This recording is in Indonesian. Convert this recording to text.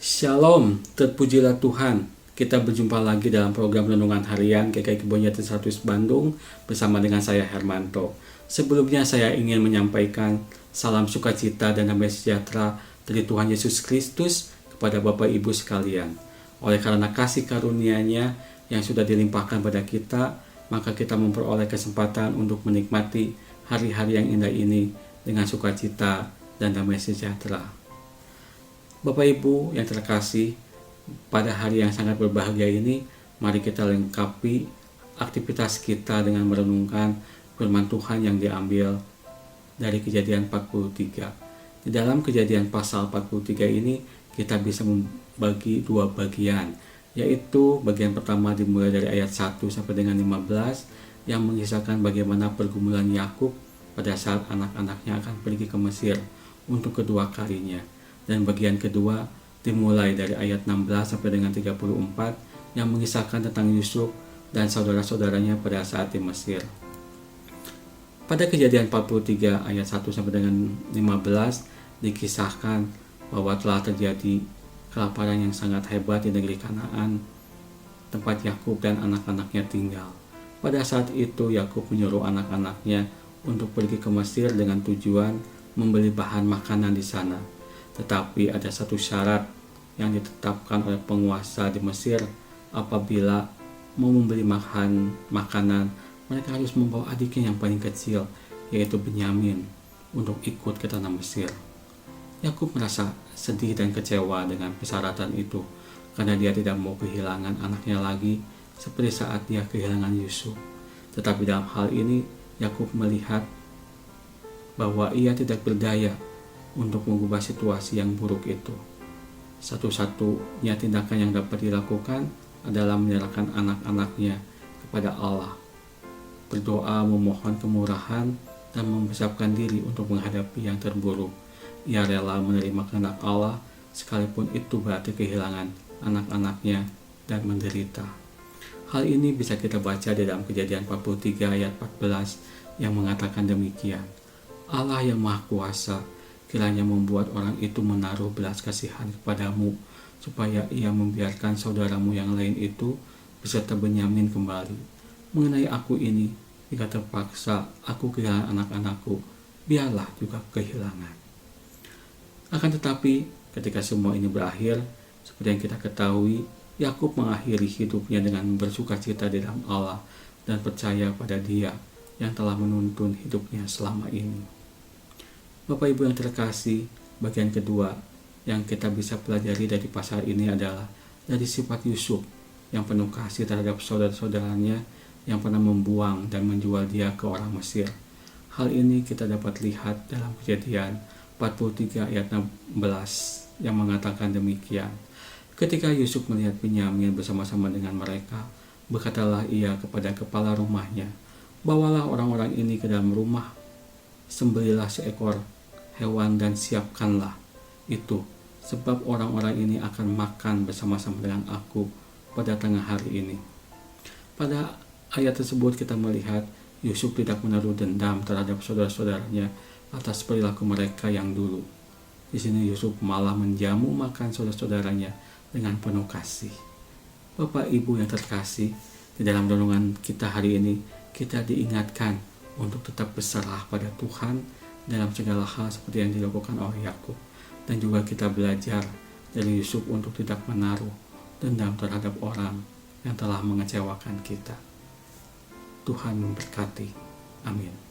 Shalom, terpujilah Tuhan. Kita berjumpa lagi dalam program Renungan Harian GKI Kebon Jati 100 Bandung bersama dengan saya Hermanto. Sebelumnya saya ingin menyampaikan salam sukacita dan damai sejahtera dari Tuhan Yesus Kristus kepada Bapak Ibu sekalian. Oleh karena kasih karunia-Nya yang sudah dilimpahkan pada kita, maka kita memperoleh kesempatan untuk menikmati hari-hari yang indah ini dengan sukacita dan damai sejahtera. Bapak Ibu yang terkasih, pada hari yang sangat berbahagia ini, mari kita lengkapi aktivitas kita dengan merenungkan firman Tuhan yang diambil dari Kejadian 43. Di dalam Kejadian pasal 43 ini, kita bisa membagi dua bagian, yaitu bagian pertama dimulai dari ayat 1 sampai dengan 15, yang mengisahkan bagaimana pergumulan Yakub pada saat anak-anaknya akan pergi ke Mesir untuk kedua kalinya. Dan bagian kedua dimulai dari ayat 16 sampai dengan 34 yang mengisahkan tentang Yusuf dan saudara-saudaranya pada saat di Mesir. Pada Kejadian 43 ayat 1 sampai dengan 15 dikisahkan bahwa telah terjadi kelaparan yang sangat hebat di negeri Kanaan, tempat Yakub dan anak-anaknya tinggal. Pada saat itu Yakub menyuruh anak-anaknya untuk pergi ke Mesir dengan tujuan membeli bahan makanan di sana. Tetapi ada satu syarat yang ditetapkan oleh penguasa di Mesir. Apabila mau membeli makanan, mereka harus membawa adiknya yang paling kecil, yaitu Benyamin, untuk ikut ke tanah Mesir. Yakub merasa sedih dan kecewa dengan persyaratan itu, karena dia tidak mau kehilangan anaknya lagi seperti saat dia kehilangan Yusuf. Tetapi dalam hal ini, Yakub melihat bahwa ia tidak berdaya untuk mengubah situasi yang buruk itu. Satu-satunya tindakan yang dapat dilakukan adalah menyerahkan anak-anaknya kepada Allah, berdoa memohon kemurahan dan mempersiapkan diri untuk menghadapi yang terburuk. Ia rela menerima kehendak Allah sekalipun itu berarti kehilangan anak-anaknya dan menderita. Hal ini bisa kita baca di dalam Kejadian 43 ayat 14 yang mengatakan demikian. Allah yang Maha Kuasa kiranya membuat orang itu menaruh belas kasihan kepadamu, supaya ia membiarkan saudaramu yang lain itu beserta Benyamin kembali. Mengenai aku ini, jika terpaksa aku kehilangan anak-anakku, biarlah juga kehilangan. Akan tetapi, ketika semua ini berakhir, seperti yang kita ketahui, Yakub mengakhiri hidupnya dengan bersukacita di dalam Allah dan percaya pada Dia yang telah menuntun hidupnya selama ini. Bapak Ibu yang terkasih, bagian kedua yang kita bisa pelajari dari pasal ini adalah dari sifat Yusuf yang penuh kasih terhadap saudara-saudaranya yang pernah membuang dan menjual dia ke orang Mesir. Hal ini kita dapat lihat dalam Kejadian 43 ayat 16 yang mengatakan demikian. Ketika Yusuf melihat Benyamin bersama-sama dengan mereka, berkatalah ia kepada kepala rumahnya, "Bawalah orang-orang ini ke dalam rumah, sembelilah seekor hewan dan siapkanlah itu, sebab orang-orang ini akan makan bersama-sama dengan aku pada tengah hari ini." Pada ayat tersebut kita melihat Yusuf tidak menaruh dendam terhadap saudara-saudaranya atas perilaku mereka yang dulu. Di sini Yusuf malah menjamu makan saudara-saudaranya dengan penuh kasih. Bapak Ibu yang terkasih, di dalam renungan kita hari ini kita diingatkan untuk tetap berserah pada Tuhan dalam segala hal seperti yang dilakukan oleh Yakub, dan juga kita belajar dari Yusuf untuk tidak menaruh dendam terhadap orang yang telah mengecewakan kita. Tuhan memberkati. Amin.